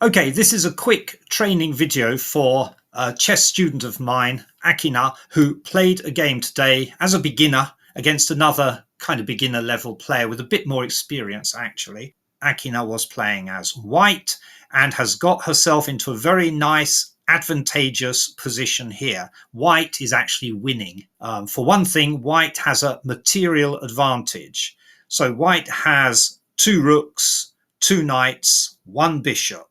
Okay, this is a quick training video for a chess student of mine, Akina, who played a game today as a beginner against another kind of beginner level player with a bit more experience, actually. Akina was playing as white and has got herself into a very nice, advantageous position here. White is actually winning. For one thing, white has a material advantage. So white has 2 rooks, 2 knights, 1 bishop.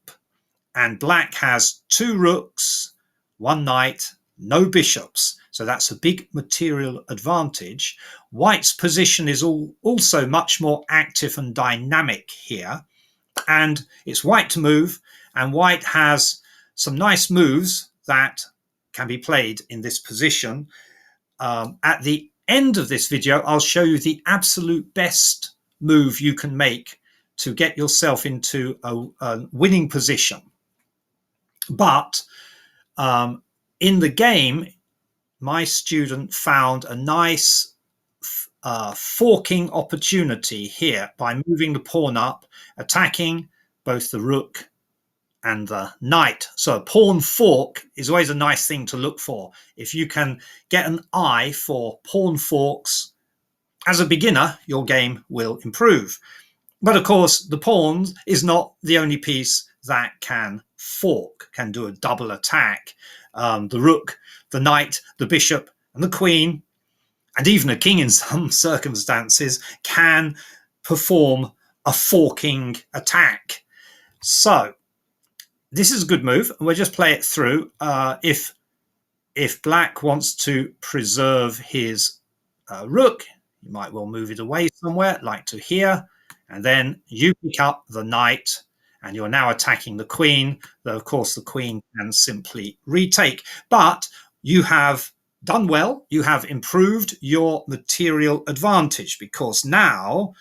And black has 2 rooks, 1 knight, no bishops. So that's a big material advantage. White's position is also much more active and dynamic here. And it's white to move, and white has some nice moves that can be played in this position. At the end of this video, I'll show you the absolute best move you can make to get yourself into a winning position. But in the game, my student found a nice forking opportunity here by moving the pawn up, attacking both the rook and the knight. So a pawn fork is always a nice thing to look for. If you can get an eye for pawn forks, as a beginner, your game will improve. But of course, the pawn is not the only piece that can fork, can do a double attack. The rook, the knight, the bishop, and the queen, and even a king in some circumstances, can perform a forking attack. So this is a good move, and we'll just play it through. If black wants to preserve his rook, you might well move it away somewhere, like to here, and then you pick up the knight, and you're now attacking the queen, though of course the queen can simply retake. But you have done well, you have improved your material advantage, because now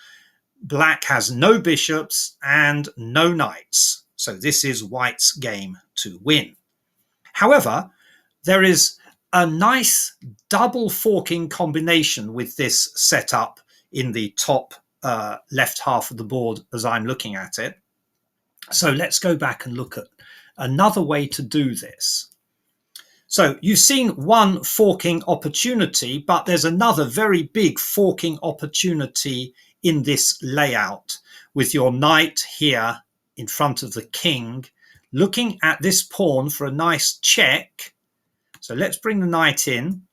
black has no bishops and no knights. So this is white's game to win. However, there is a nice double forking combination with this setup in the top left half of the board as I'm looking at it. So let's go back and look at another way to do this. So you've seen one forking opportunity, but there's another very big forking opportunity in this layout, with your knight here in front of the king, looking at this pawn for a nice check. So let's bring the knight in.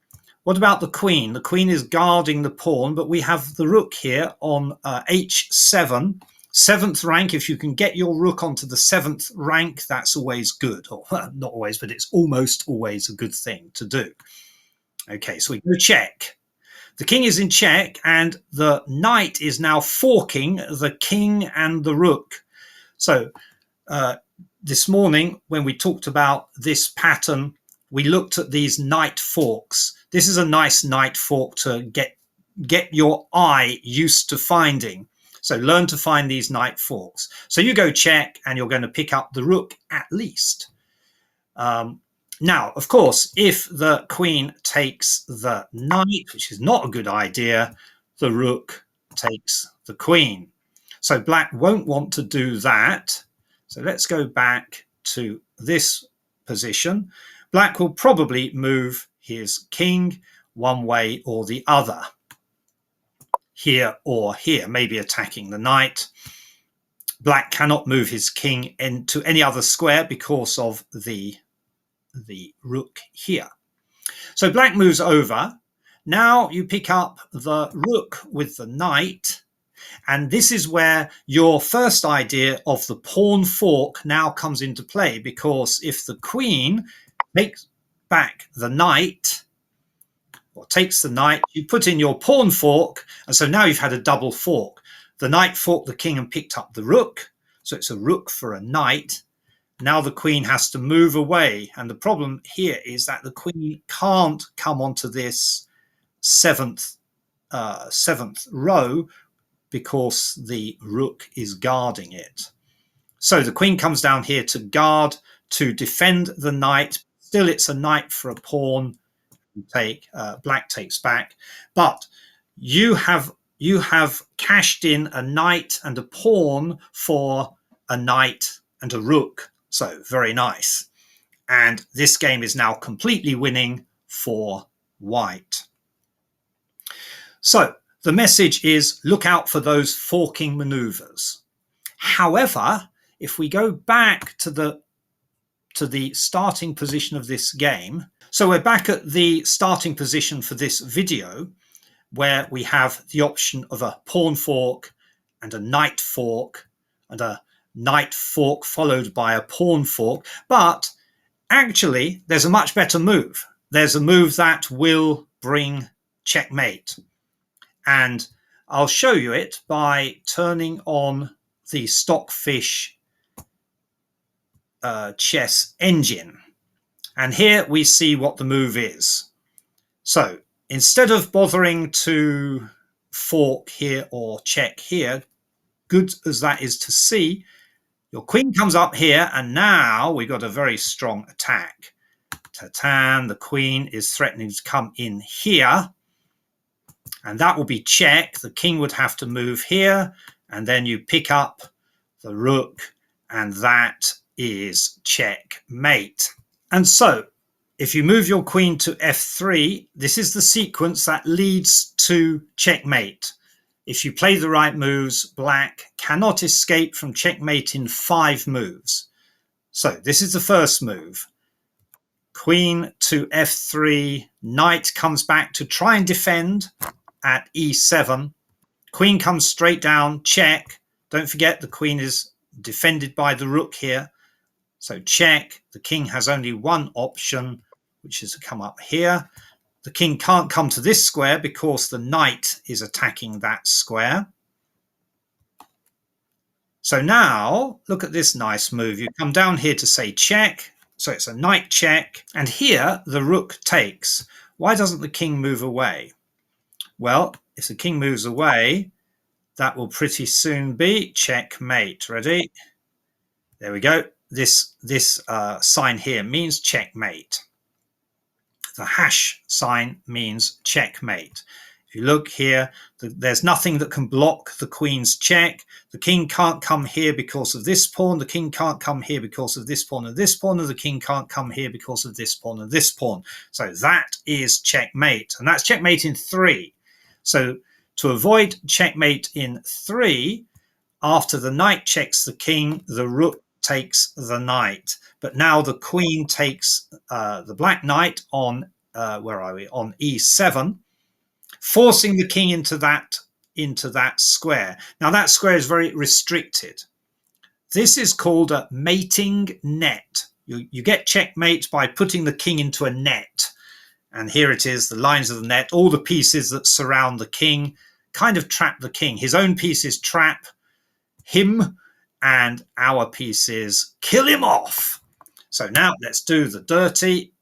What about the queen? The queen is guarding the pawn, but we have the rook here on h7. 7th rank. If you can get your rook onto the 7th rank, that's always good. Or not always, but it's almost always a good thing to do. Okay, so we go check. The king is in check, and the knight is now forking the king and the rook. So this morning, when we talked about this pattern, we looked at these knight forks. This is a nice knight fork to get your eye used to finding. So learn to find these knight forks. So you go check, and you're going to pick up the rook at least. Now, of course, if the queen takes the knight, which is not a good idea, the rook takes the queen. So black won't want to do that. So let's go back to this position. Black will probably move his king one way or the other, here or here, maybe attacking the knight. Black cannot move his king into any other square because of the rook here. So black moves over. Now you pick up the rook with the knight, and this is where your first idea of the pawn fork now comes into play, because if the queen takes back the knight, or takes the knight, you put in your pawn fork, and so now you've had a double fork. The knight forked the king and picked up the rook, so it's a rook for a knight. Now the queen has to move away, and the problem here is that the queen can't come onto this seventh row because the rook is guarding it. So the queen comes down here to guard, to defend the knight. Still, it's a knight for a pawn. Black takes back, but you have cashed in a knight and a pawn for a knight and a rook So very nice. And this game is now completely winning for white. So the message is look out for those forking maneuvers. However, if we go back to the starting position of this game, so we're back at the starting position for this video, where we have the option of a pawn fork and a knight fork and a knight fork followed by a pawn fork. But actually, there's a much better move. There's a move that will bring checkmate. And I'll show you it by turning on the Stockfish chess engine. And here we see what the move is. So instead of bothering to fork here or check here, good as that is to see, your queen comes up here, and now we've got a very strong attack. Tatan, the queen is threatening to come in here, and that will be check. The king would have to move here, and then you pick up the rook, and that is checkmate. And so if you move your queen to f3, this is the sequence that leads to checkmate. If you play the right moves, black cannot escape from checkmate in 5 moves. So this is the first move. Queen to f3, knight comes back to try and defend at e7. Queen comes straight down, check. Don't forget the queen is defended by the rook here. So check. The king has only one option, which is to come up here. The king can't come to this square because the knight is attacking that square. So now look at this nice move. You come down here to say check. So it's a knight check. And here the rook takes. Why doesn't the king move away? Well, if the king moves away, that will pretty soon be checkmate. Ready? There we go. This sign here means checkmate. The hash sign means checkmate. If you look here, there's nothing that can block the queen's check. The king can't come here because of this pawn. The king can't come here because of this pawn and this pawn. And the king can't come here because of this pawn and this pawn. So that is checkmate. And that's checkmate in 3. So to avoid checkmate in 3, after the knight checks the king, the rook takes the knight. But now the queen takes the black knight on, where are we? On e7, forcing the king into that square. Now that square is very restricted. This is called a mating net. You get checkmate by putting the king into a net. And here it is, the lines of the net, all the pieces that surround the king kind of trap the king. His own pieces trap him, and our pieces kill him off. So now let's do the dirty.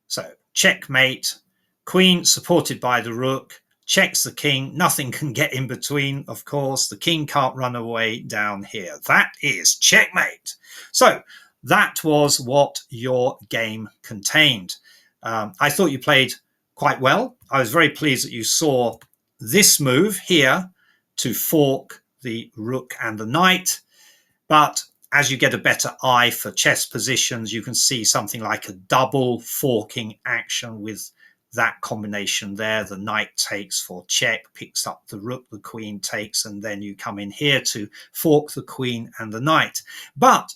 So checkmate, queen supported by the rook, checks the king. Nothing can get in between, of course. The king can't run away down here. That is checkmate. So that was what your game contained. I thought you played quite well. I was very pleased that you saw this move here to fork the rook and the knight. But as you get a better eye for chess positions, you can see something like a double forking action with that combination there. The knight takes for check, picks up the rook, the queen takes, and then you come in here to fork the queen and the knight. But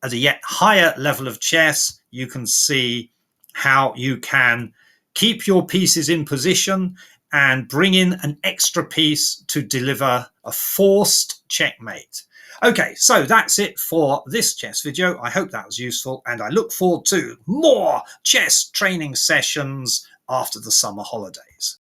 at a yet higher level of chess, you can see how you can keep your pieces in position and bring in an extra piece to deliver a forced checkmate. Okay, so that's it for this chess video. I hope that was useful, and I look forward to more chess training sessions after the summer holidays.